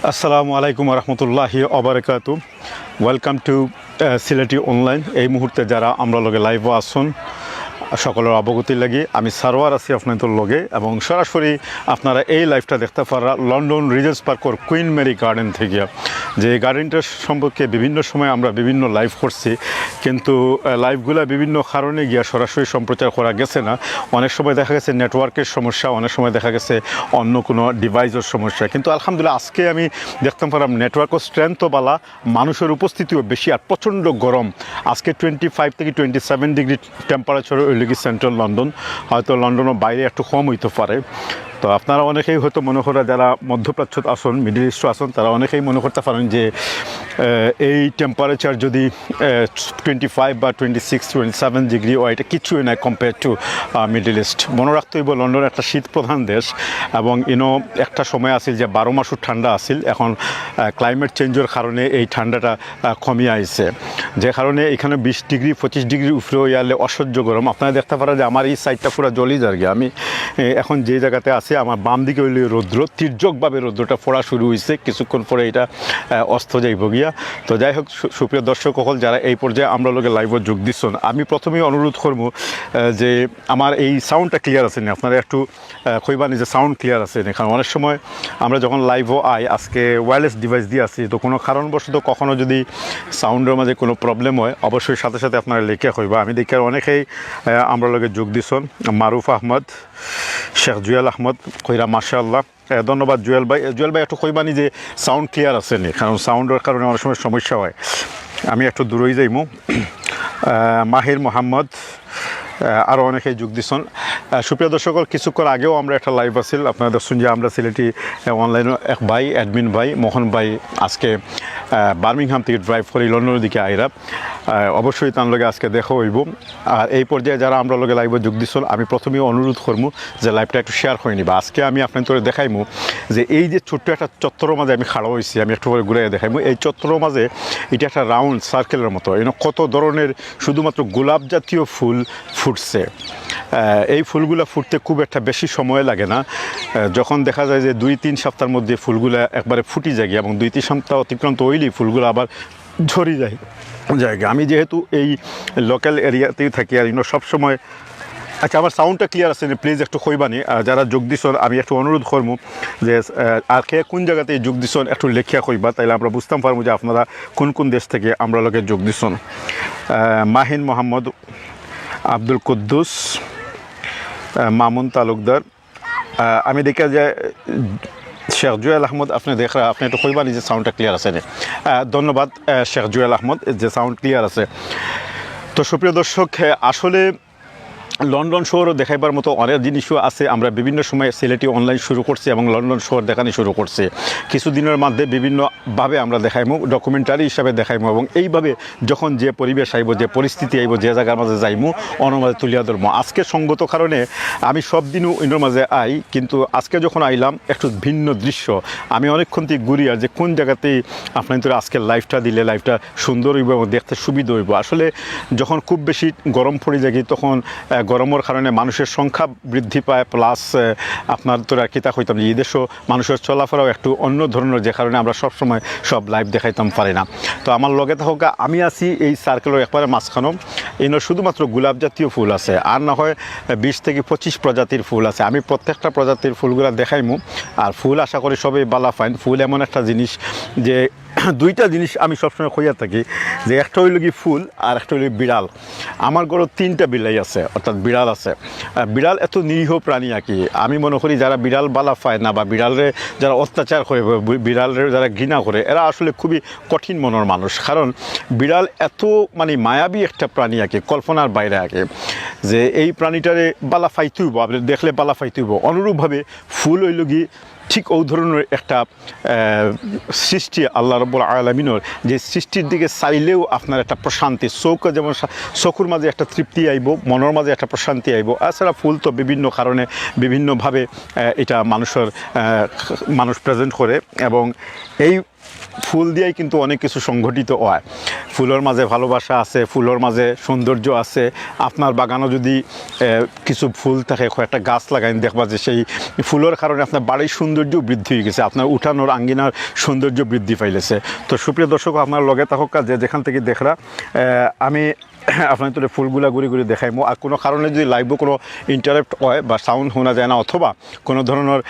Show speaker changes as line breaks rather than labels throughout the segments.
আসসালামু আলাইকুম রহমতুল্লাহি ওবারাকাতু। Welcome to Sylheti online. এই মুহূর্তে যারা আমরা লগে লাইভ আসুন সকলের অবগতি লাগে আমি সারোয়ার আছি আপনাদের লগে এবং সরাসরি আপনারা এই লাইভটা দেখতে পারা লন্ডন রিজেন্স পার্কর কুইন মেরি গার্ডেন থেকে। যে গার্ডেনটার সম্পর্কে বিভিন্ন সময় আমরা বিভিন্ন লাইভ করছি, কিন্তু লাইভগুলো বিভিন্ন কারণে গিয়া সরাসরি সম্প্রচার করা গেছে না। অনেক সময় দেখা গেছে নেটওয়ার্কের সমস্যা, অনেক সময় দেখা গেছে অন্য কোনো ডিভাইসের সমস্যা। কিন্তু আলহামদুলিল্লাহ আজকে আমি দেখতে পারলাম নেটওয়ার্কও স্ট্রেংথও বালা, মানুষের উপস্থিতিও বেশি আর প্রচণ্ড গরম। আজকে 25 থেকে 27 ডিগ্রি টেম্পারেচার কি সেন্ট্রাল লন্ডন, হয়তো লন্ডনের বাইরে একটু কম হইতে পারে। তো আপনারা অনেকেই হয়তো মনে করেন যারা মধ্যপ্রাচ্য আসুন, মিডল ইস্টও আসুন, তারা অনেকেই মনে করতে পারেন যে এই টেম্পারেচার যদি 25 বা 26, 27 ডিগ্রি হয়, এটা কিছুই নয় কম্পেয়ার টু মিডল ইস্ট। মনে রাখতে হইব লন্ডন একটা শীত প্রধান দেশ এবং একটা সময় আসিল যে 12 মাসও ঠান্ডা আসিল। এখন ক্লাইমেট চেঞ্জের কারণে এই ঠান্ডাটা কমিয়ে আইছে, যে কারণে এখানে 20 ডিগ্রি 25 ডিগ্রি উপরে হইয়ালে অসহ্য গরম। আপনারা দেখতে পারেন যে আমার এই সাইডটা পুরো জ্বলি যার গিয়ে। আমি এখন যে জায়গাতে আছি আমার বাম দিকে হইলে রৌদ্র, তির্যকভাবে রৌদ্রটা পড়া শুরু হয়েছে, কিছুক্ষণ পরে এটা অস্ত যাইব গিয়া। তো যাই হোক, সুপ্রিয় দর্শক সকল যারা এই পর্যায়ে আমরা লোকে লাইভে যোগ দিচ্ছেন, আমি প্রথমেই অনুরোধ করবো যে আমার এই সাউন্ডটা ক্লিয়ার আছে না, আপনারা একটু কইবানি যে সাউন্ড ক্লিয়ার আছে না। কারণ অনেক সময় আমরা যখন লাইভও আই, আজকে ওয়্যারলেস ডিভাইস দিয়ে আসি, তো কোনো কারণবশত কখনও যদি সাউন্ডের মাঝে কোনো প্রবলেম হয়, অবশ্যই সাথে সাথে আপনারা লিখে কইবা। আমি দেখি অনেকেই আমরা লোকে যোগ দিচ্ছেন। মারুফ আহমদ, শেখ জুয়েল আহমদ কইরা মাশাআল্লাহ, ধন্যবাদ জুয়েল ভাই। জুয়েল ভাই একটু কইবানি যে সাউন্ড ক্লিয়ার আছে নি, কারণ সাউন্ডের কারণে অনেক সময় সমস্যা হয়। আমি একটু দূরেই যাইমু। মাহির মোহাম্মদ, আরও অনেকেই যোগ দিচ্ছেন। সুপ্রিয় দর্শক, কিছুক্ষণ আগেও আমরা একটা লাইভ আসিল, আপনারা দেখছেন যে আমরা সিলেটি অনলাইনে এক ভাই অ্যাডমিন ভাই মোহন ভাই আজকে বার্মিংহাম থেকে ড্রাইভ করে লন্ডনের দিকে আইরা, অবশ্যই তার লগে আজকে দেখা হইব। আর এই পর্যায়ে যারা আমরা লগে লাইভে যোগ দিচ্ছেন, আমি প্রথমেই অনুরোধ করবো যে লাইভটা একটু শেয়ার করে নিবা। আজকে আমি আপনাদের দেখাইমু যে এই যে ছোট্ট একটা চত্বরের মাঝে আমি খাড়া হয়েছি, আমি একটু করে ঘুরে দেখাইমু। এই চত্বরের মাঝে এটা একটা রাউন্ড সার্কেলের মতো, কত ধরনের শুধুমাত্র গোলাপ জাতীয় ফুল ফুটছে। এই ফুলগুলো ফুটতে খুব একটা বেশি সময় লাগে না। যখন দেখা যায় যে 2-3 সপ্তাহের মধ্যে ফুলগুলো একবারে ফুটি যায় এবং 2-3 সপ্তাহ অতিক্রান্ত হইলেই ফুলগুলো আবার ঝরে যায় জায়গা। আমি যেহেতু এই লোকাল এরিয়াতেই থাকি আর সবসময়। আচ্ছা, আমার সাউন্ডটা ক্লিয়ার আছে প্লিজ একটু কইবানি। যারা যোগ দিচ্ছেন আমি একটু অনুরোধ করবো যে আর কে কোন জায়গাতে যোগ দিচ্ছেন একটু লেখিয়া কইবা, তাইলে আমরা বুঝতাম পারবো যে আপনারা কোন কোন দেশ থেকে আমরা লোকে যোগ দিচ্ছেন। মাহিন মোহাম্মদ, আব্দুল কুদ্দুস, মামুন তালুকদার, আমি দেখে যে শেখ জুয়েল আহমদ, আপনি আপনি একটু কইবানি যে সাউন্ডটা ক্লিয়ার আছে না। ধন্যবাদ শেখ জুয়েল আহমদ, যে সাউন্ড ক্লিয়ার আছে। তো সুপ্রিয় দর্শক, আসলে লন্ডন শহরও দেখাইবার মতো অনেক জিনিসও আছে। আমরা বিভিন্ন সময় সিলেটি অনলাইন শুরু করছি এবং লন্ডন শহর দেখানো শুরু করছি। কিছুদিনের মধ্যে বিভিন্নভাবে আমরা দেখাইমু, ডকুমেন্টারি হিসাবে দেখাইমু এবং এইভাবে যখন যে পরিবেশ আইব, যে পরিস্থিতি আইব, যে জায়গার মাঝে যাইমু, অনমাঝে তুলিয়া ধরবো। আজকে সঙ্গত কারণে আমি সব দিনও ইনোর মাঝে আই, কিন্তু আজকে যখন আইলাম একটু ভিন্ন দৃশ্য। আমি অনেকক্ষণ থেকে ঘুরি আর যে কোন জায়গাতেই আপনার আজকের লাইভটা দিলে লাইভটা সুন্দর হইব এবং দেখতে সুবিধা হইব। আসলে যখন খুব বেশি গরম পড়ে যায় তখন গরমের কারণে মানুষের সংখ্যা বৃদ্ধি পায়, প্লাস আপনার তো আর কিতা হইতাম যে এই দেশও মানুষের চলাফেরাও একটু অন্য ধরনের, যে কারণে আমরা সবসময় সব লাইভ দেখাইতাম পারি না। তো আমার লগে থাকা আমি আছি এই সার্কেলের একবারে মাঝখানো। এনার শুধুমাত্র গোলাপ জাতীয় ফুল আছে, আর না হয় 20 থেকে 25 প্রজাতির ফুল আছে। আমি প্রত্যেকটা প্রজাতির ফুলগুলা দেখাইমু। আর ফুল আশা করি সবাই বালা ফাইন। ফুল এমন একটা জিনিস যে দুইটা জিনিস আমি সবসময় কইয়া থাকি, যে একটা হইল কি ফুল আর একটা হইল বিড়াল। আমার ঘরে 3টা বিড়াল আছে, অর্থাৎ বিড়াল আছে। বিড়াল এত নিরীহ প্রাণী আর কি। আমি মনে করি যারা বিড়াল বালা পায় না বা বিড়ালরে যারা অত্যাচার করে, বিড়ালের যারা ঘৃণা করে, এরা আসলে খুবই কঠিন মনের মানুষ। কারণ বিড়াল এত মায়াবী একটা প্রাণী আর কি, কল্পনার বাইরে আগে, যে এই প্রাণীটারে বালা ফাইতুইব, আপনি দেখলে বালা ফাইতুইব। অনুরূপভাবে ফুল হইল কি ঠিক ওই ধরনের একটা সৃষ্টি আল্লাহ রাব্বুল আলামিনের, যে সৃষ্টির দিকে চাইলেও আপনার একটা প্রশান্তি, চোখ যেমন চকুর মাঝে একটা তৃপ্তি আইব, মনের মাঝে একটা প্রশান্তি আইব। এছাড়া ফুল তো বিভিন্ন কারণে বিভিন্নভাবে এটা মানুষ প্রেজেন্ট করে এবং এই ফুল দিয়েই কিন্তু অনেক কিছু সংগঠিত হয়। ফুলের মাঝে ভালোবাসা আছে, ফুলের মাঝে সৌন্দর্য আছে। আপনার বাগানও যদি কিছু ফুল থাকে, একটা গাছ লাগাইন, দেখবা যে সেই ফুলের কারণে আপনার বাড়ির সৌন্দর্য বৃদ্ধি হয়ে গেছে, আপনার উঠানোর আঙ্গিনার সৌন্দর্য বৃদ্ধি পাইলেছে। তো সুপ্রিয় দর্শক, আপনার লগে থাকুক যে যেখান থেকে দেখরা আমি আপনার তো ফুলগুলা ঘুরি ঘুরি দেখাইমো। আর কোনো কারণে যদি লাইভও কোনো ইন্টারাপ্ট হয় বা সাউন্ড শোনা যায় না, অথবা কোনো ধরনের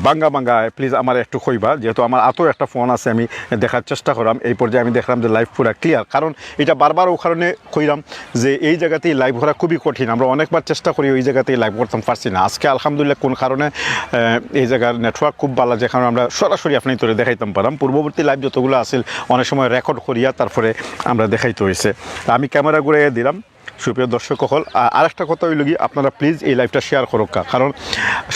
বাঙ্গা প্লিজ আমার একটু কইবা, যেহেতু আমার আতো একটা ফোন আছে, আমি দেখার চেষ্টা করলাম। এই পর্যায়ে আমি দেখলাম যে লাইভ পুরা ক্লিয়ার। কারণ এটা বারবার ও কারণে কইলাম যে এই জায়গাতেই লাইভ করা খুবই কঠিন। আমরা অনেকবার চেষ্টা করি ওই জায়গাতেই লাইভ করতাম, পারছি না। আজকে আলহামদুলিল্লাহ কোন কারণে এই জায়গার নেটওয়ার্ক খুব ভালো, যে কারণে আমরা সরাসরি আপনি তোরে দেখাইতাম পারলাম। পূর্ববর্তী লাইভ যতগুলো আসিল অনেক সময় রেকর্ড করিয়া তারপরে আমরা দেখাইতে হয়েছে। আমি ক্যামেরা ঘুরে দিলাম। সুপ্রিয় দর্শক হল, আরেকটা কথা হইল কি, আপনারা প্লিজ এই লাইভটা শেয়ার করুক। কারণ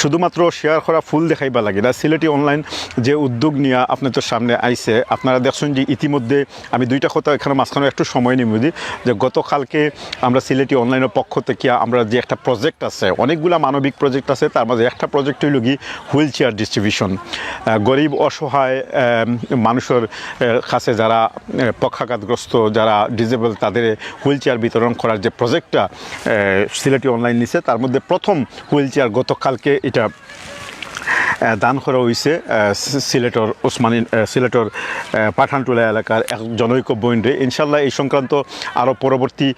শুধুমাত্র শেয়ার করা ফুল দেখাইবা লাগে না। সিলেটি অনলাইন যে উদ্যোগ নিয়ে আপনি তো সামনে আইছে, আপনারা দেখছেন যে ইতিমধ্যে আমি দুইটা কথা এখানে মাঝখানে একটু সময় নিয়ে দিই, যে গতকালকে আমরা সিলেটি অনলাইনের পক্ষ থেকে আমরা যে একটা প্রজেক্ট আছে, অনেকগুলা মানবিক প্রজেক্ট আছে, তার মাঝে একটা প্রজেক্ট হইল কি হুইল চেয়ার ডিস্ট্রিবিউশন। গরিব অসহায় মানুষের কাছে যারা পক্ষাঘাতগ্রস্ত, যারা ডিজেবল, তাদের হুইল চেয়ার বিতরণ করার যে প্রজেক্টটা সিলেটি অনলাইন নিছে, তার মধ্যে প্রথম হুইল চেয়ার গতকালকে এটা দান করা হয়েছে সিলেটর সিলেটর পাঠানটুলা এলাকার এক জনৈক বইনরে। ইনশাল্লাহ এই সংক্রান্ত আরও পরবর্তী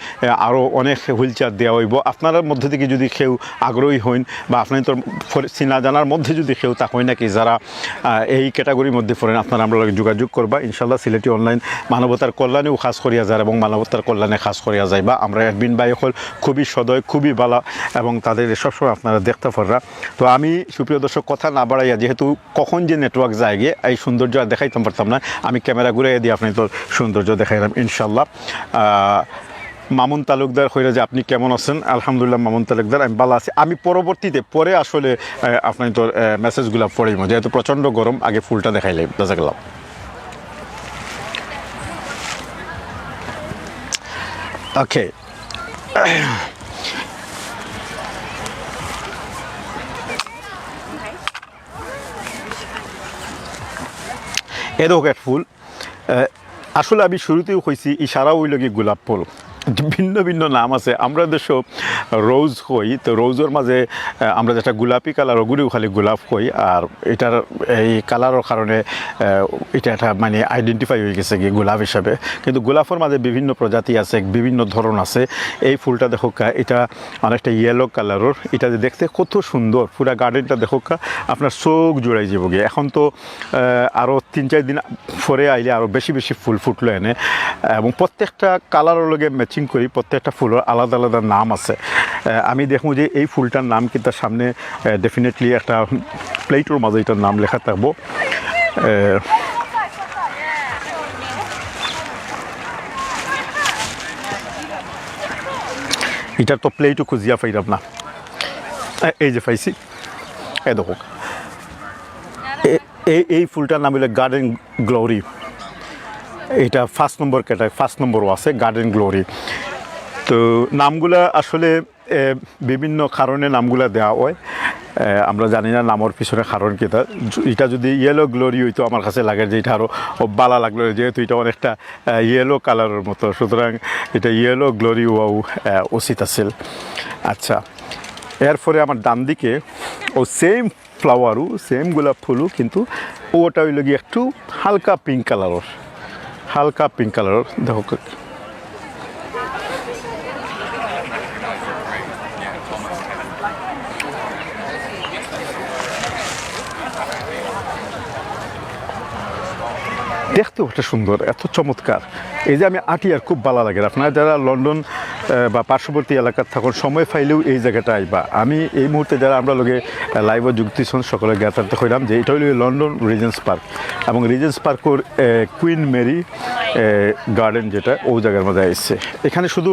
আরও অনেক হুইল চেয়ার দেওয়া হইব। আপনার মধ্যে থেকে যদি কেউ আগ্রহী হইন বা আপনার তো চিনা জানার মধ্যে যদি কেউ তা হয় নাকি যারা এই ক্যাটাগরির মধ্যে পড়েন, আপনারা আমরা যোগাযোগ করবা। ইনশাল্লাহ সিলেটি অনলাইন মানবতার কল্যাণেও খাস করিয়া যায় এবং মানবতার কল্যাণে খাস করিয়া যায়। বা আমরা অ্যাডমিন ভাই হল খুবই সদয়, খুবই ভালো এবং তাদের সবসময় আপনারা দেখতে পাররা। তো আমি সুপ্রিয় দর্শক কথা না বাড়াইয়া, যেহেতু কখন যে নেটওয়ার্ক যায় গিয়ে এই সৌন্দর্য আর দেখাইতাম পারতাম না, আমি ক্যামেরা ঘুরে দিয়ে আপনি তো সৌন্দর্য দেখাইলাম। ইনশাল্লাহ মামুন তালুকদার হইলে যে আপনি কেমন আছেন? আলহামদুলিল্লাহ মামুন তালুকদার, আমি ভালো আছি। আমি পরবর্তীতে পরে আসলে আপনার তোর মেসেজগুলো পড়িব, যেহেতু প্রচণ্ড গরম, আগে ফুলটা দেখাইলাম। জাযাকাল্লাহ। ওকে, এ দেখো এক ফুল। আসলে আমি শুরুতেও কইছি ইশারা হইল কি গোলাপ ফুল, ভিন্ন ভিন্ন নাম আছে। আমরা দেশ রোজ কই, তো রোজের মাঝে আমরা যেটা গোলাপি কালার, ওগুলিও খালি গোলাপ কই। আর এটার এই কালারের কারণে এটা একটা মানে আইডেন্টিফাই হয়ে গেছে কি গোলাপ হিসাবে। কিন্তু গোলাপের মাঝে বিভিন্ন প্রজাতি আছে, বিভিন্ন ধরন আছে। এই ফুলটা দেখো, এটা অনেকটা ইয়েলো কালারের। এটা যে দেখতে কত সুন্দর, পুরা গার্ডেনটা দেখো, আপনার চোখ জোড়াই যাব গিয়ে। এখন তো আরও 3-4 দিন পরে আইলে আরও বেশি বেশি ফুল ফুটলো এনে, এবং প্রত্যেকটা কালারের লগে ম্যাচিং করি। প্রত্যেকটা ফুলের আলাদা আলাদা নাম আছে। আমি দেখবো যে এই ফুলটার নাম কি, তার সামনে ডেফিনেটলি একটা প্লেটের মাঝে এটার নাম লেখা থাকবো। এটার তো প্লেটও খুঁজিয়া পাইলাম না, এই যে পাইছি। এই দেখো, এই ফুলটার নাম হলো গার্ডেন গ্লোরি। এটা 1 নম্বর ক্যাটাগরি, 1 নম্বরও আছে গার্ডেন গ্লোরি। তো নামগুলা আসলে বিভিন্ন কারণে নামগুলা দেওয়া হয়, আমরা জানি না নামের পিছনে কারণ কি। এটা যদি ইয়েলো গ্লোরি হইতো আমার কাছে লাগে যে এটা আরও ভালো লাগলো, যেহেতু এটা অনেকটা ইয়েলো কালারের মতো, সুতরাং এটা ইয়েলো গ্লোরি হওয়াও উচিত আছিল। আচ্ছা, এরপরে আমার ডান দিকে ও সেম ফ্লাওয়ারও, সেম গোলাপ ফুলও, কিন্তু ওটা হইল গিয়ে একটু হালকা পিঙ্ক কালারের, হালকা পিঙ্ক কালারের। দেখো দেখতেও একটা সুন্দর, এত চমৎকার। এই যে আমি আটি আর খুব ভালো লাগে। আপনারা যারা লন্ডন বা পার্শ্ববর্তী এলাকার থাকুন, সময় পাইলেও এই জায়গাটা আইবা। আমি এই মুহূর্তে যারা আমরা লোকে লাইভে যুক্তি শুন, সকলে জ্ঞাতার্থ হইলাম যে এটা হইল লন্ডন রিজেন্স পার্ক, এবং রিজেন্স পার্কের কুইন মেরি গার্ডেন, যেটা ও জায়গার মধ্যে এসছে। এখানে শুধু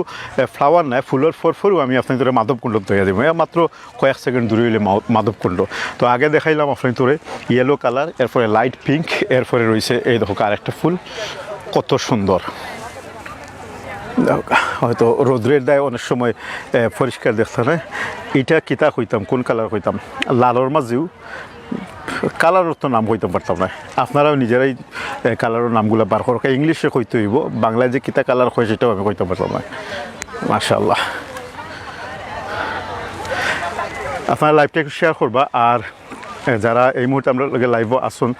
ফ্লাওয়ার নয়, ফুলের ফরফরও আমি আপনার তোরে মাধবকুণ্ড তৈরি দেবো, মাত্র কয়েক সেকেন্ড দূরে হইলে মাধবকুণ্ড। তো আগে দেখাইলাম আপনার তোরে ইয়েলো কালার, এরপরে লাইট পিঙ্ক, এরপরে রয়েছে এই দেখো আরেকটা ফুল, কত সুন্দর। হয়তো রোদ্রের দায় অনেক সময় পরিষ্কার দেখতে হয়। এটা কিতা হইতাম, কোন কালার হইতাম, লালর মাঝেও কালারের তো নাম কইতে পারতাম না, আপনারাও নিজেরাই কালারের নামগুলো বার করো, ইংলিশে কইতে হইব, বাংলায় যে কিতা কালার হয় সেটাও আমি কইতে পারতাম না। মাশাআল্লাহ, আপনারা লাইভটা একটু শেয়ার করবা। আর যারা এই মুহূর্তে আমরা লাইভও আসুন,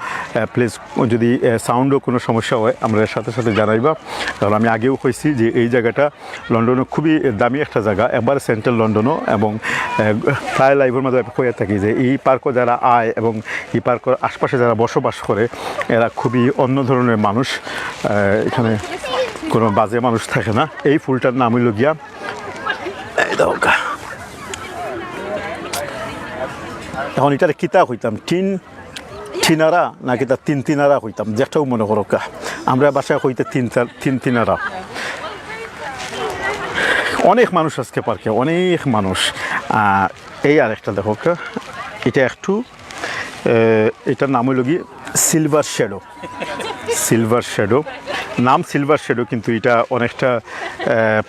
প্লিজ যদি সাউন্ডও কোনো সমস্যা হয় আমরা সাথে সাথে জানাইবা। কারণ আমি আগেও কইছি যে এই জায়গাটা লন্ডনে খুবই দামি একটা জায়গা, একবার সেন্ট্রাল লন্ডনও, এবং প্রায় লাইভের মধ্যে হয়ে থাকি যে এই পার্কও যারা আয় এবং এই পার্কের আশপাশে যারা বসবাস করে এরা খুবই অন্য ধরনের মানুষ, এখানে কোনো বাজে মানুষ থাকে না। এই ফুলটার নাম হইল গিয়া এই দৌকা, এখন এটার কিতা হইতাম ঠিনারা নাকি তার তিনারা হইতাম, যেটাও মনে করো কা, আমরা বাসায় হইতে তিনারা। অনেক মানুষ আজকে পার্কে, অনেক মানুষ। এই আরেকটা দেখো কা, এটা একটু এটার নাম হইল গিয়ে সিলভার শ্যাডো। সিলভার শ্যাডো নাম সিলভার শ্যাডো, কিন্তু এটা অনেকটা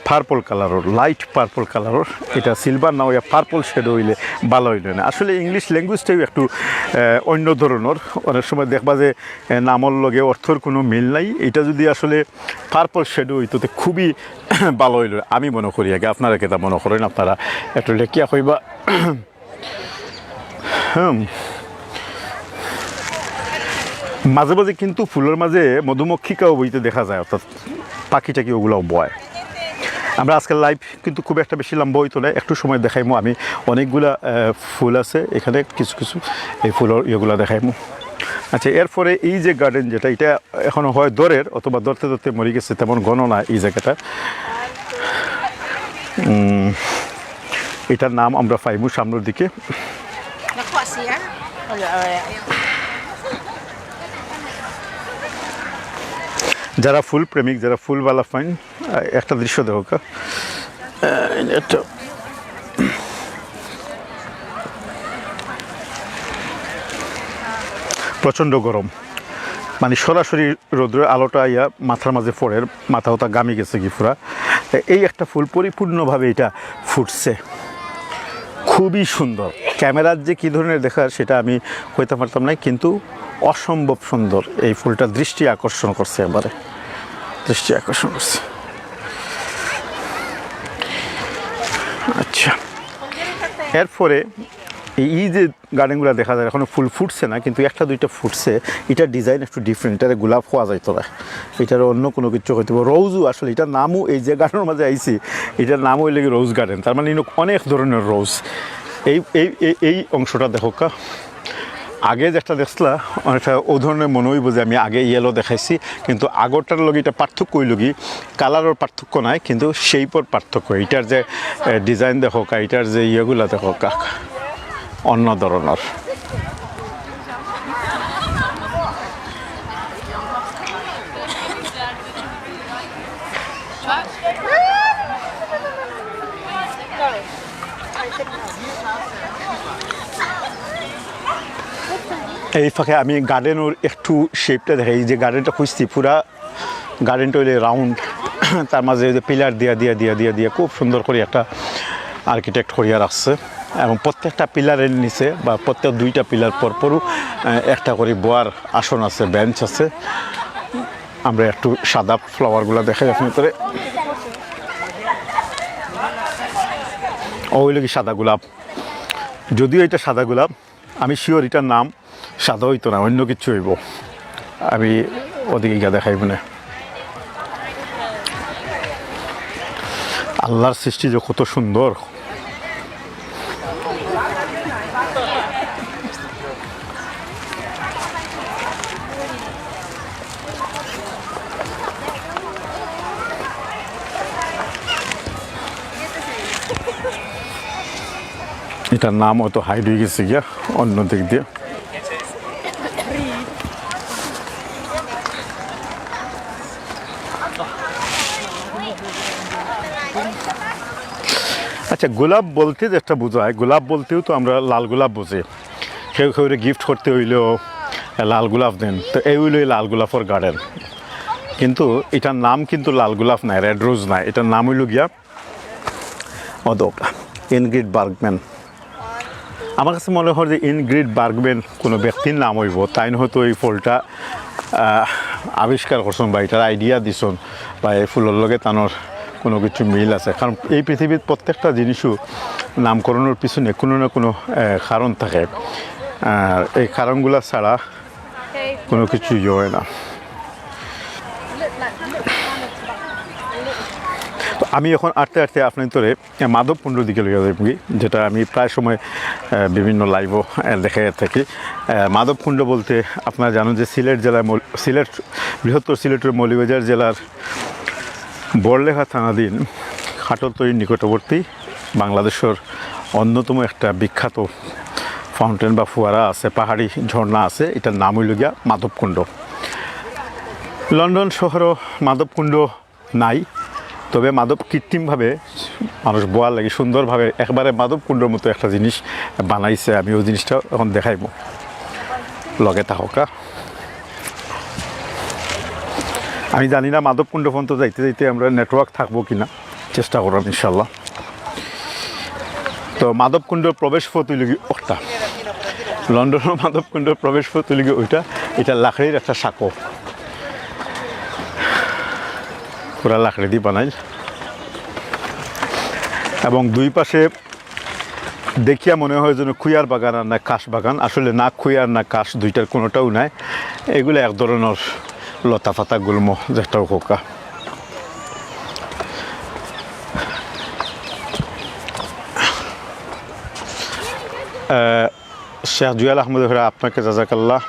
পার্পল কালারের, লাইট পার্পল কালারের। এটা সিলভার না হইয়া পার্পল শ্যাডো হইলে ভালো হইল না। আসলে ইংলিশ ল্যাঙ্গুয়েজটাও একটু অন্য ধরনের, অনেক সময় দেখবা যে নামর লগে অর্থর কোনো মিল নাই। এটা যদি আসলে পার্পল শ্যাডো হইতো তো খুবই ভালো হইল আমি মনে করি। আগে আপনারা কেটা মনে করেন, আপনারা একটু লেখিয়া কইবা। মাঝে মাঝে কিন্তু ফুলের মাঝে মধুমক্ষিকাও বইতে দেখা যায়, অর্থাৎ পাখিটাকি ওগুলোও বয়। আমরা আজকাল লাইভ কিন্তু খুব একটা বেশি লম্বা হইতো না, একটু সময় দেখাইমো। আমি অনেকগুলা ফুল আছে এখানে, কিছু কিছু এই ফুলের ইয়েগুলো দেখাইমো। আচ্ছা, এরপরে এই যে গার্ডেন যেটা, এটা এখনও হয় দরের, অথবা ধরতে ধরতে মরে গেছে, তেমন ঘন না এই জায়গাটা। এটার নাম আমরা পাইমু সামনের দিকে। যারা ফুল প্রেমিক, যারা ফুলওয়ালা ফাইন, একটা দৃশ্য দেখো কা, একটা প্রচণ্ড গরম, মানে সরাসরি রৌদ্রের আলোটা ইয়া মাথার মাঝে পড়ে, মাথা ওটা গামি গেছে কি পুরা। এই একটা ফুল পরিপূর্ণভাবে এটা ফুটছে, খুবই সুন্দর। ক্যামেরার যে কী ধরনের দেখার সেটা আমি কইতে পারতাম না, কিন্তু অসম্ভব সুন্দর। এই ফুলটা দৃষ্টি আকর্ষণ করছে, এবারে দৃষ্টি আকর্ষণ করছে। আচ্ছা, এরপরে এই যে গার্ডেনগুলো দেখা যায়, এখনও ফুল ফুটছে না, কিন্তু একটা দুইটা ফুটছে। এটার ডিজাইন একটু ডিফারেন্ট, এটারে গোলাপ হওয়া যাইতো না, এটার অন্য কোনো কিছু হইতে পারে। রোজও আসলে এটার নামও, এই যে গার্ডেনের মাঝে আইছি এটার নামও হইলে রোজ গার্ডেন, তার মানে অনেক ধরনের রোজ। এই এই এই অংশটা দেখো কা, আগে যেটা দেখছিলা অনেকটা ও ধরনের মনে হইব যে আমি আগে ইয়েলো দেখাইছি, কিন্তু আগরটার লগে এটা পার্থক্য হইল কি, কালারের পার্থক্য নাই, কিন্তু শেপর পার্থক্য। এটার যে ডিজাইন দেখো কা, এটার যে ইয়েগুলা দেখো কা, অন্য ধরনের। এই ফাঁকে আমি গার্ডেনের একটু শেপটা দেখাই। যে গার্ডেনটা খুঁজছি, পুরা গার্ডেনটা হইলে রাউন্ড, তার মাঝে যে পিলার দিয়া খুব সুন্দর করে একটা আর্কিটেক্ট করিয়া রাখছে, এবং প্রত্যেকটা পিলারের নিচে বা প্রত্যেক দুইটা পিলার পরপরও একটা করে বোয়ার আসন আছে, বেঞ্চ আছে। আমরা একটু সাদা ফ্লাওয়ারগুলো দেখাই আপনাদের। ওইল কি সাদা গোলাপ, যদিও এটা সাদা গোলাপ, আমি শিওর এটার নাম সাদা হইতো না, অন্য কিছু হইব। আমি ওদিকে গিয়ে দেখাইব না। আল্লাহর সৃষ্টি যে কত সুন্দর। এটার নাম হয়তো হাইড হয়ে গেছে গিয়া অন্য দিক দিয়ে। আচ্ছা, গোলাপ বলতে যেটা বোঝায়, গোলাপ বলতেও তো আমরা লাল গোলাপ বুঝি, কেউ কেউ গিফট করতে হইলেও লাল গোলাপ দেন, তো এই হইল লাল গোলাপের গার্ডেন। কিন্তু এটার নাম কিন্তু লাল গোলাপ নাই, রেড রোজ নাই, এটার নাম হইল গিয়া অদোকা ইনগ্রিড বার্গম্যান। আমার কাছে মনে হয় যে ইনগ্রিড বার্গম্যান কোনো ব্যক্তির নাম হইব, তাই হয়তো এই ফুলটা আবিষ্কার করছেন বা এটার আইডিয়া দিছেন বা এই ফুলের লগে তানোর কোনো কিছু মিল আছে। কারণ এই পৃথিবীর প্রত্যেকটা জিনিসও নামকরণের পিছনে কোনো না কোনো কারণ থাকে, আর এই কারণগুলো ছাড়া কোনো কিছু ইয়ে হয় না। তো আমি এখন আটতে আটতে আপনার তোরে মাধবকুণ্ডর দিকে লইয়া যাই, যেটা আমি প্রায় সময় বিভিন্ন লাইভও দেখে থাকি। মাধবকুণ্ড বলতে আপনারা জানেন যে সিলেট জেলায়, সিলেট বৃহত্তর সিলেটের মৌলভীবাজার জেলার বড়লেখা থানাধীন খাটলতলির নিকটবর্তী বাংলাদেশের অন্যতম একটা বিখ্যাত ফাউন্টেন বা ফোয়ারা আছে, পাহাড়ি ঝর্ণা আছে, এটার নাম হইল গিয়া মাধবকুণ্ড। লন্ডন শহরও মাধবকুণ্ড নাই, তবে মাধব কৃত্রিমভাবে মানুষ বোয়ার লাগে সুন্দরভাবে একবারে মাধবকুণ্ডর মতো একটা জিনিস বানাইছে। আমি ওই জিনিসটা এখন দেখাইব, লগে থাকা। আমি জানি না মাধবকুণ্ড পর্যন্ত যাইতে যাইতে আমরা নেটওয়ার্ক থাকবো কিনা, চেষ্টা করলাম ইনশাল্লাহ। তো মাধবকুণ্ডর প্রবেশ পথ হইলগি ওটা, লন্ডনের মাধবকুণ্ডর প্রবেশ পথ হইলগি ওইটা। এটা লাকড়ির একটা সাঁকো, পুরা লাকড়ি দিয়ে বানাই, এবং দুই পাশে দেখিয়া মনে হয় যেন খুইয়ার বাগান আর না কাশ বাগান। আসলে না খুইয়ার না কাশ, দুইটার কোনোটাও নাই। এগুলো এক ধরনের লতা পাতা গুল্ম যেটা হোকা। শেখ জুয়েল আহমদ, আপনাকে জাজাকাল্লাহ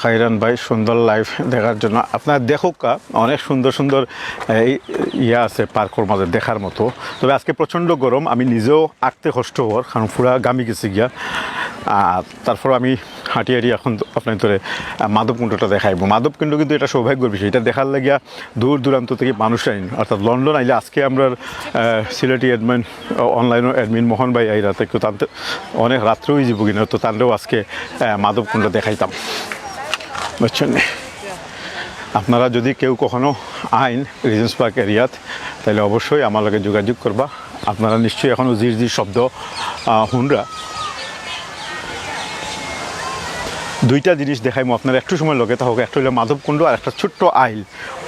খাইরান ভাই, সুন্দর লাইভ দেখার জন্য। আপনার দেখুক অনেক সুন্দর সুন্দর ইয়া আছে পার্কর মাঝে দেখার মতো। তবে আজকে প্রচণ্ড গরম, আমি নিজেও আঁকতে কষ্ট হওয়ার, কারণ পুরা গামি গেছি গিয়া। আর তারপর আমি হাঁটি হাঁটি এখন আপনার ধরে মাধবকুণ্ডটা দেখাইব। মাধবকুণ্ড কিন্তু এটা সৌভাগ্যের বিষয়, এটা দেখার লাগিয়া দূর দূরান্ত থেকে মানুষ আইন, অর্থাৎ লন্ডন আইলে। আজকে আমরা সিলেটি অ্যাডমিন অনলাইনও অ্যাডমিন মোহন ভাই আইরা থেকে তানতে অনেক রাত্রেও যাব কিনা, তো তানতেও আজকে মাধবকুণ্ড দেখাইতাম, বুঝছেন। আপনারা যদি কেউ কখনো আইন রিজেন্স পার্ক এরিয়াত, তাহলে অবশ্যই আমার লগে যোগাযোগ করবা। আপনারা নিশ্চয়ই এখনও জির জির শব্দ শুনরা। দুইটা জিনিস দেখাইমো আপনারা, একটু সময় লগে থাকুক। একটা হইলো মাধবকুণ্ড আর একটা ছোট্ট আইল,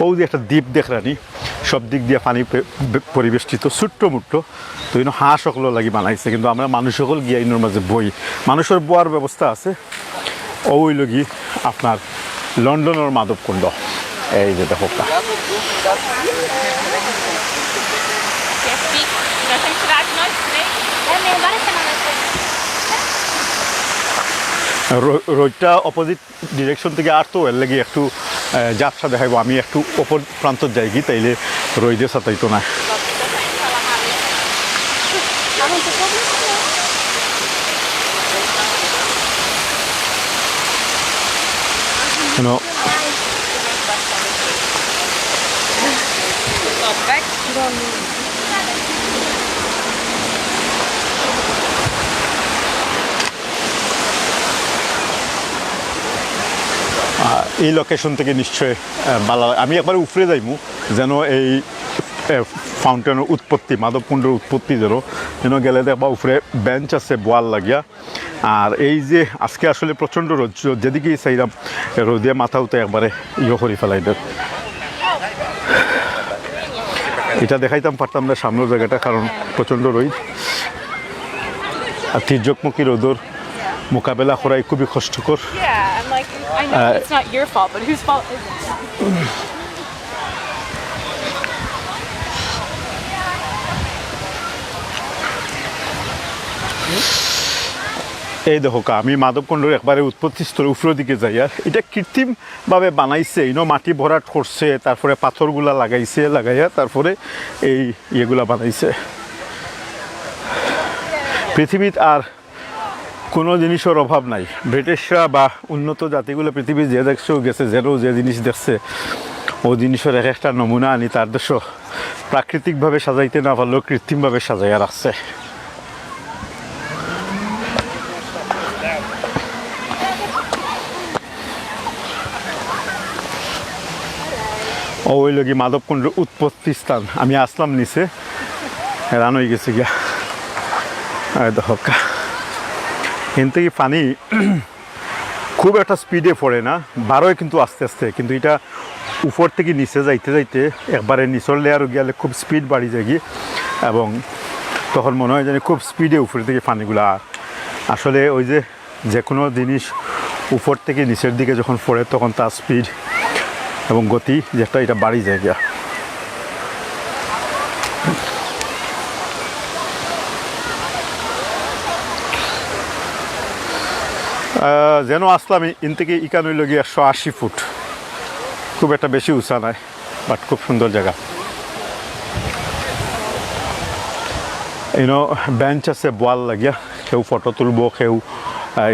ও যে একটা দ্বীপ দেখরানি, সব দিক দিয়ে পানি পরিবেষ্টিত, ছোট্ট মুট্ট। তো ইনো হাঁস সকল লাগি বানাইছে, কিন্তু আমরা মানুষ সকল গিয়া ইনোর মাঝে বই, মানুষের বোয়ার ব্যবস্থা আছে। ওই লগি আপনার লন্ডনের মাধবকুণ্ড, এই যে দেখো। রোডটা অপোজিট ডিরেকশন থেকে আর তো এর লাগে একটু যাত্রা দেখাইব। আমি একটু অপর প্রান্ত যাই কি, তাইলে রোদে সাঁতাইতো না। এই লোকেশন থেকে নিশ্চয় ভালো। আমি একবার উপরে যাইমু, যেন এই ফাউন্টেনের উৎপত্তি, মাধবকুণ্ডের উৎপত্তি যেন গেলে দেখবা উপরে বেঞ্চ আছে বোয়াল লাগিয়া। আর এই যে আজকে আসলে প্রচণ্ড রোদ, যেদিকেই চাইলাম রোদে মাথা উঠে একবারে ইয়ে করে ফেলাই দেয়। এটা দেখাইতাম পারতাম না সামনের জায়গাটা, কারণ প্রচণ্ড রোদ আর তির্যকমুখী রোদর মোকাবেলা করাই খুবই কষ্টকর।
I know it's not your fault, but whose fault is it?
এই দেখো, আমি মাধবকুণ্ডের একবারে উৎপত্তি স্থলের উপরের দিকে যাই। আর এটা কৃত্রিমভাবে বানাইছে, মাটি ভরাট করছে, তারপরে পাথরগুলা লাগাইয়া তারপরে এই ইয়েগুলা বানাইছে। পৃথিবীতে আর কোনো জিনিসের অভাব নাই। ব্রিটিশরা বা উন্নত জাতিগুলো পৃথিবী যে দেখছেও গেছে, যে জিনিস দেখছে ও জিনিসের এক একটা নমুনা আনি তার দেশ প্রাকৃতিকভাবে সাজাইতে না পারলেও কৃত্রিমভাবে সাজাইয়া রাখছে। ওই লগি মাধবকুণ্ডের উৎপত্তি স্থান। আমি আসলাম নিচে, হেরান হয়ে গেছি গিয়া। দেখা এখান থেকে পানি খুব একটা স্পিডে পড়ে না, বারোয় কিন্তু আস্তে আস্তে, কিন্তু এটা উপর থেকে নিচে যাইতে যাইতে একবারে নিচর লেয়ারও গেলে খুব স্পিড বাড়ি যায় গিয়ে, এবং তখন মনে হয় যেন খুব স্পিডে উপর থেকে পানিগুলো আসলে ওই যে কোনো জিনিস উপর থেকে নিচের দিকে যখন পড়ে তখন তার স্পিড এবং গতি যেটা এটা বাড়ি যায় গিয়া। যেন আসলাম ইন থেকে ইকানই লগিয়ে 180 ফুট, খুব একটা বেশি উঁচা নয়, বাট খুব সুন্দর জায়গা। ইনো বেঞ্চ আছে বোয়াল লাগিয়া, কেউ ফটো তুলব, কেউ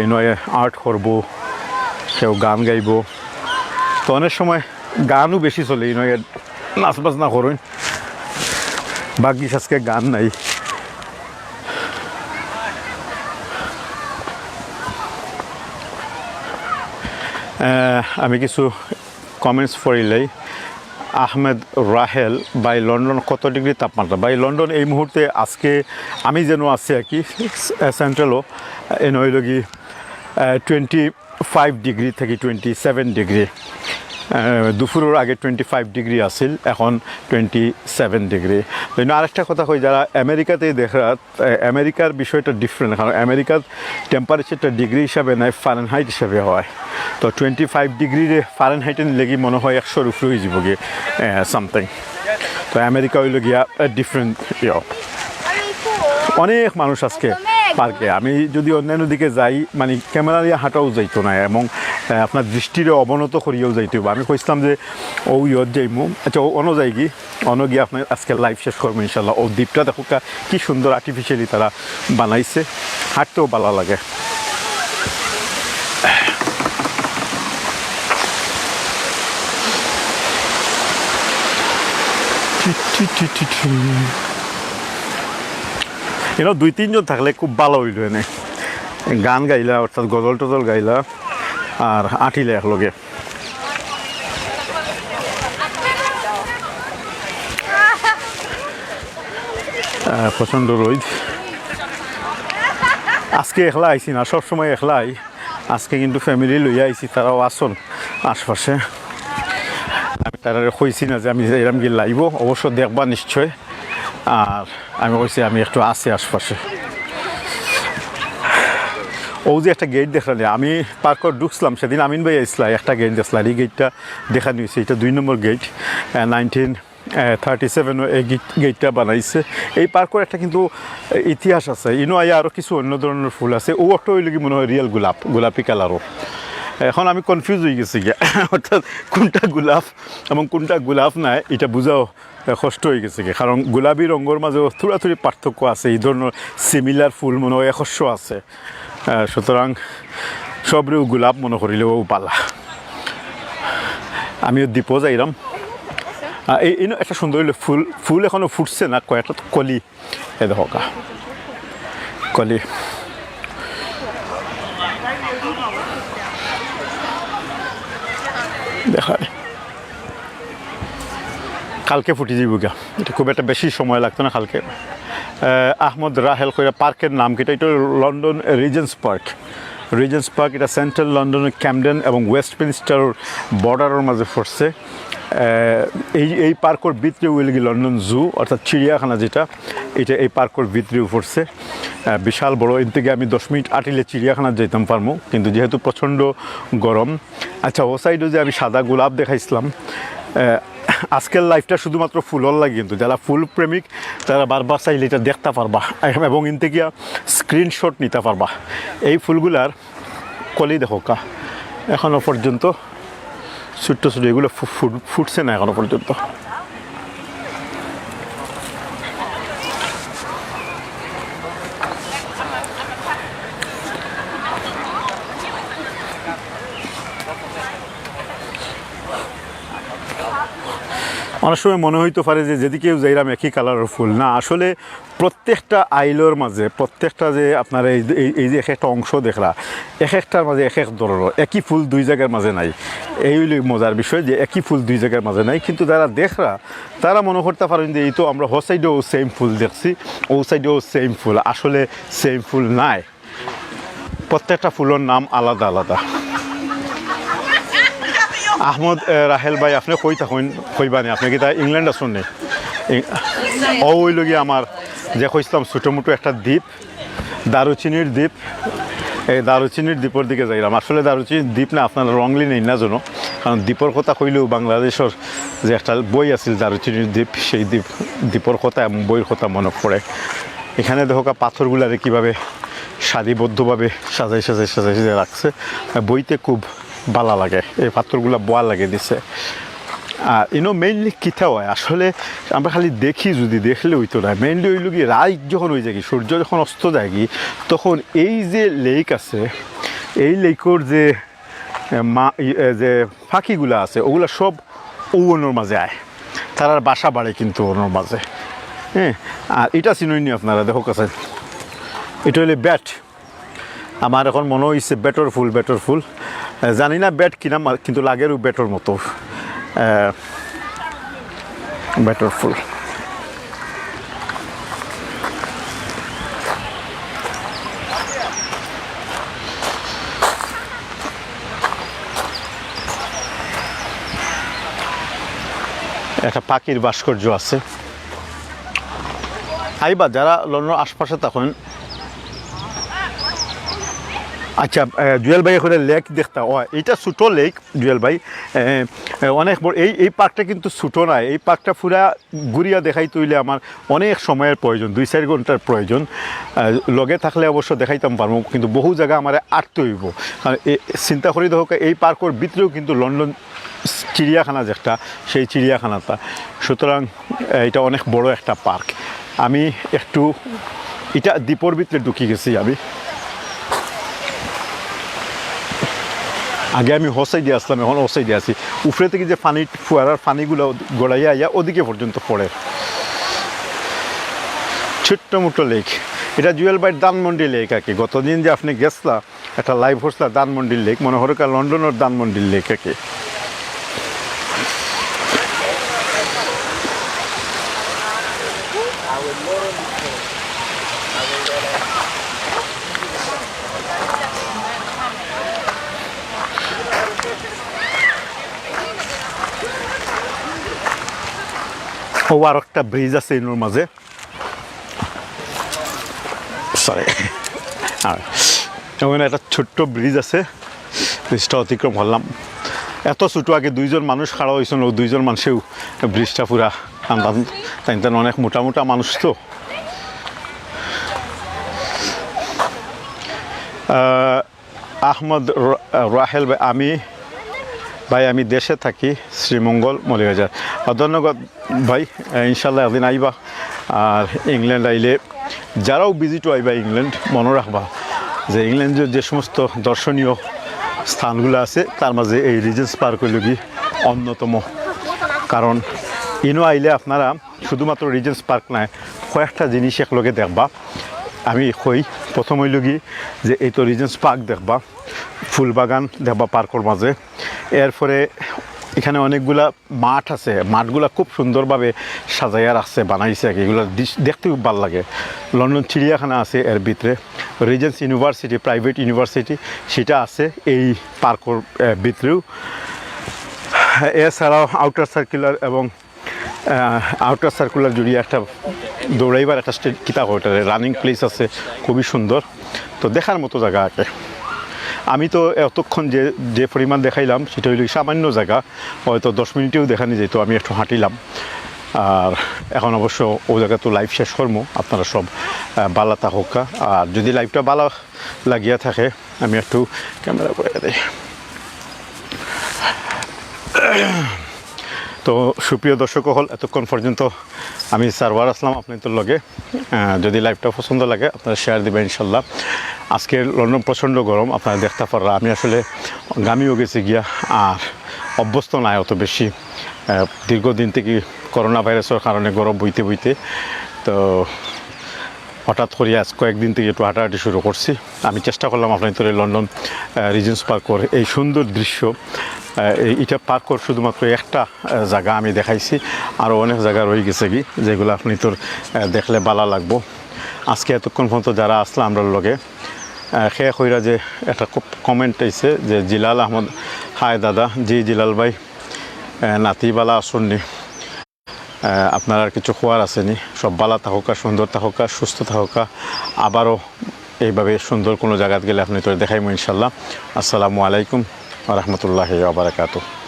ইনো আর্ট করব, কেউ গান গাইব। তো অনেক সময় গানও বেশি চলে, ইনো নাচ বাজনা করুন, বাকি আজকে গান নাই। আমি কিছু কমেন্টস পড়িলাই। আহমেদ রাহেল, বাই লন্ডন কত ডিগ্রি তাপমাত্রা? বাই লন্ডন এই মুহূর্তে আজকে আমি যেন আছি আর কি সেন্ট্রালও এন হইল কি 25 ডিগ্রি থেকে 27 ডিগ্রি। দুপুরের আগে 25 ডিগ্রি আসিল, এখন 27 ডিগ্রি। তো আরেকটা কথা কই, যারা আমেরিকাতে দেখা, আমেরিকার বিষয়টা ডিফারেন্ট, কারণ আমেরিকার টেম্পারেচারটা ডিগ্রি হিসাবে নয়, ফারেনহাইট হিসাবে হয়। তো 25 ডিগ্রির ফারেনহাইটে লেগে মনে হয় 100-র উপরে হয়ে যাব গিয়ে সামথিং। তো আমেরিকা হইল গিয়া ডিফারেন্ট। অনেক মানুষ আজকে পার্কে, আমি যদি অন্যান্য দিকে যাই মানে ক্যামেরা দিয়ে হাঁটাও যাইতো না, এবং আপনার দৃষ্টির অবনত করিয়েও যাইতে হবে। আমি কইছিলাম যে ও ইয়ত যাইমু, আচ্ছা ও অন্য যাই গিয়ে গিয়ে আপনার আজকে লাইভ শেষ করবো ইনশাল্লাহ। ও দ্বীপটা দেখো কি সুন্দর আর্টিফিশিয়ালি তারা বানাইছে, হাঁটতেও ভালো লাগে। এনে 2-3 জন থাকলে খুব ভালো হইল, এনে গান গাইলা অর্থাৎ গজল টজল গাইলা আর আঁটিলে একলগে। প্রচণ্ড রোদ। আজকে একলা আইসি না, সবসময় একলাই, আজকে কিন্তু ফ্যামিলি লইয়া আইসি, তারাও আসন আশপাশে। আমি তারা কইছি না যে আমি এরম গিয়ে লাইব, অবশ্য দেখবা নিশ্চয়। আর আমি কইছি আমি একটু আছি আশপাশে। ও যে একটা গেট দেখালে, আমি পার্কর ঢুকছিলাম সেদিন, আমিন ভাই আসলাম, একটা গেট দেখলাম, এই গেটটা দেখা নিয়েছে, এটা 2 নম্বর গেট। 1937 এই গেটটা বানাইছে। এই পার্কের একটা কিন্তু ইতিহাস আছে, ইনো আয়া আরও কিছু অন্য ধরনের ফুল আছে। ও একটা হইলে কি মনে হয় রিয়েল গোলাপি কালারও। এখন আমি কনফিউজ হয়ে গেছি গিয়া, অর্থাৎ কোনটা গোলাপ এবং কোনটা গোলাপ নাই এটা বুঝাও কষ্ট হয়ে গেছে গিয়ে, কারণ গোলাপি রঙের মাঝেও থোড়া পার্থক্য আছে। এই ধরনের সিমিলার ফুল মনে হয় 100 আছে, সুতরাং সবরেও গোলাপ মনে করিলেও পালা। আমিও দ্বীপও যাইলাম। এই একটা সুন্দর ফুল এখনও ফুটছে না, কয়েকটা কলি, এ দেখো কলি। দেখায় কালকে ফুটি যাব গা, এটা খুব একটা বেশি সময় লাগতো না কালকে। আহমদ রাহেল কইরা পার্কের নাম কিটা? এটা London reasons park. Reasons park এটা সেন্ট্রাল লন্ডনের ক্যামডেন এবং ওয়েস্টমিনস্টার বর্ডারের মাঝে পড়ছে। এই পার্কের ভিতরে ওইলগি লন্ডন জু অর্থাৎ চিড়িয়াখানা যেটা, এটা এই পার্কের ভিতরেও পড়ছে, বিশাল বড়। এর থেকে আমি 10 মিনিট আটিলে চিড়িয়াখানা যেতাম পারবো, কিন্তু যেহেতু প্রচণ্ড গরম। আচ্ছা, ও সাইডে যে আমি সাদা গোলাপ দেখাইছিলাম, আজকের লাইফটা শুধুমাত্র ফুলর লাগে, কিন্তু যারা ফুল প্রেমিক তারা বারবার চাইলে এটা দেখতে পারবা এবং ইন থেকে স্ক্রিনশট নিতে পারবা। এই ফুলগুলার কলি দেখো এখনও পর্যন্ত ছোট্ট এগুলো ফুটছে না এখনও পর্যন্ত। অনেক সময় মনে হইতে পারে যে যেদিকেও যাইলাম একই কালারের ফুল, না আসলে প্রত্যেকটা আইলোর মাঝে, প্রত্যেকটা যে আপনার এই যে এক একটা অংশ দেখলা, এক একটার মাঝে এক এক ধরনের, একই ফুল 2 জায়গার মাঝে নাই। এই হইল মজার বিষয় যে একই ফুল 2 জায়গার মাঝে নাই, কিন্তু যারা দেখরা তারা মনে করতে পারেন যে এই তো আমরা ও সাইডেও সেম ফুল দেখছি, ও সাইডেও সেম ফুল, আসলে সেম ফুল নাই। প্রত্যেকটা ফুলের নাম আলাদা আলাদা। আহমদ রাহেল ভাই আপনি কই থাকুন কইবানি আপনি কি তা ইংল্যান্ড আসুন নি ওই লগি আমার যে কইছিলাম ছোটো মোটো একটা দ্বীপ দারুচিনির দ্বীপ এই দারুচিনির দ্বীপের দিকে যাইলাম আসলে দারুচিনির দ্বীপ না আপনারা রংলি নেই না জানো কারণ দ্বীপের কথা কইলেও বাংলাদেশের যে একটা বই আছিল দারুচিনির দ্বীপ সেই দ্বীপের কথা এবং বইয়ের কথা মনে পড়ে এখানে দেখো পাথরগুলারে কীভাবে সারিবদ্ধভাবে সাজাই সাজাই সাজাই সাজাই রাখছে বইতে খুব ভালো লাগে এই পাথরগুলো বোয়া লাগে দিছে আর মেইনলি কিতা হয় আসলে আমরা খালি দেখি যদি দেখলে হইতো না মেইনলি হইল কি রাত যখন হয়ে যায় কি সূর্য যখন অস্ত যায় কি তখন এই যে লেক আছে এই লেকের যে যে পাখিগুলো আছে ওগুলো সব ওনোর মাঝে আয় তারার বাসা বাড়ে কিন্তু ওনোর মাঝে হ্যাঁ আর এটা চিনুইনি আপনারা দেখো কাছে এটা হইলে ব্যাট আমার এখন মনে হয়েছে ব্যাটর ফুল জানি না ব্যাট কিনা কিন্তু লাগেরও ব্যাটর মতো ব্যাটর ফুল একটা পাখির ভাস্কর্য আছে আইবা যারা লন্ডনের আশপাশে তখন আচ্ছা জুয়েল ভাই এখানে লেক দেখতে হয় এটা ছোটো লেক জুয়েল ভাই অনেক বড় এই পার্কটা কিন্তু ছোটো নয় এই পার্কটা পুরা ঘুরিয়া দেখাই তুইলে আমার অনেক সময়ের প্রয়োজন 2-4 ঘন্টার প্রয়োজন লগে থাকলে অবশ্য দেখাইতাম পারবো কিন্তু বহু জায়গা আমার আটতে হইব কারণ চিন্তা করি দেখো এই পার্কের ভিতরেও কিন্তু লন্ডন চিড়িয়াখানা যেটা সেই চিড়িয়াখানাটা সুতরাং এটা অনেক বড় একটা পার্ক আমি একটু এটা দ্বীপের ভিতরে ঢুকি গেছি আমি আগে আমি হোসাই দিয়ে আসলাম এখন হোসাই দিয়ে আসি উপরে থেকে যে পানি ফুয়ারার পানিগুলো গড়াইয়া আইয়া ওদিকে পর্যন্ত পড়ে ছোট্ট মোটো লেক এটা জুয়েল ভাই দানমন্ডি লেক আর কি গতদিন যে আপনি গেছলা একটা লাইভ হসলা দানমন্ডির লেক মনে হলো লন্ডনের দানমন্ডির লেক আর কি ও আর একটা ব্রিজ আছে এর মাঝে সরি আর ওখানে একটা ছোট্ট ব্রিজ আছে ব্রিজটা অতিক্রম করলাম এত ছোটো আগে 2জন মানুষ খাড়া হয়েছিল ও 2জন মানুষেও ব্রিজটা পুরা তাই অনেক মোটা মোটা মানুষ তো আহমদ রাহেল ভাই আমি দেশে থাকি শ্রীমঙ্গল মলিবাজার ধন্যবাদ ভাই ইনশাল্লাহ একদিন আইবা আর ইংল্যান্ড আইলে যারাও ভিজিটও আইবা ইংল্যান্ড মনে রাখবা যে ইংল্যান্ডের যে সমস্ত দর্শনীয় স্থানগুলো আছে তার মাঝে এই রিজেন্স পার্ক হইল কি অন্যতম কারণ ইনো আইলে আপনারা শুধুমাত্র রিজেন্স পার্ক নয় কয়েকটা জিনিস একলগে দেখবা আমি কই প্রথম হইল কি যে এই তো রিজেন্স পার্ক দেখবা ফুলবাগান দেখবা পার্কের মাঝে এরপরে এখানে অনেকগুলা মাঠ আছে মাঠগুলা খুব সুন্দরভাবে সাজাইয়া রাখছে বানাইছে আর কি এগুলো দেখতে খুব ভালো লাগে লন্ডন চিড়িয়াখানা আছে এর ভিতরে রিজেন্স ইউনিভার্সিটি প্রাইভেট ইউনিভার্সিটি সেটা আছে এই পার্কের ভিতরেও এছাড়াও আউটার সার্কুলার এবং আউটার সার্কুলার জুড়ে একটা দৌড়াইবার একটা কিতাব ওটারে রানিং প্লেস আছে খুবই সুন্দর তো দেখার মতো জায়গা আছে আমি তো এতক্ষণ যে পরিমাণ দেখাইলাম সেটা হইল সামান্য জায়গা হয়তো 10 মিনিটেও দেখানি যেত আমি একটু হাঁটিলাম আর এখন অবশ্য ও জায়গা তো লাইভ শেষ করবো আপনারা সব বালা থাকুক আর যদি লাইভটা ভালো লাগিয়া থাকে আমি একটু ক্যামেরা করে দিই তো সুপ্রিয় দর্শক হল এতক্ষণ পর্যন্ত আমি সারওয়ার আসলাম আপনাদের লগে যদি লাইভটা পছন্দ লাগে আপনারা শেয়ার দেবেন ইনশাল্লাহ আজকে লন্ডন প্রচণ্ড গরম আপনারা দেখতে পাররা আমি আসলে গামিও গেছি গিয়া আর অভ্যস্ত নাই অত বেশি দীর্ঘদিন থেকে করোনা ভাইরাসের কারণে গরম বইতে তো হঠাৎ করে আজ কয়েকদিন থেকে একটু হাঁটাহাঁটি শুরু করছি আমি চেষ্টা করলাম আপনাদের লন্ডন রিজেন্স পার্কের এই সুন্দর দৃশ্য এটা পার্কের শুধুমাত্র একটা জায়গা আমি দেখাইছি আরও অনেক জায়গা রয়ে গেছে কি যেগুলো আপনি তোর দেখলে ভালো লাগবো আজকে এতক্ষণ পর্যন্ত যারা আসলো আমরা লগে খেয়ে কইরা যে একটা কমেন্ট আইছে যে জিলাল আহমদ, হাই দাদা, জি জিলাল ভাই, নাতিবালা আসুননি, আপনার আর কিছু খোয়ার আসেনি, সব বালা থাকুকা, সুন্দর থাকুকা, সুস্থ থাকুকা, আবারও এইভাবে সুন্দর কোনো জায়গাত গেলে আপনি তো দেখাইমো ইনশাল্লাহ। আসসালামু আলাইকুম ওয়া রাহমাতুল্লাহি ওয়া বারাকাতুহু।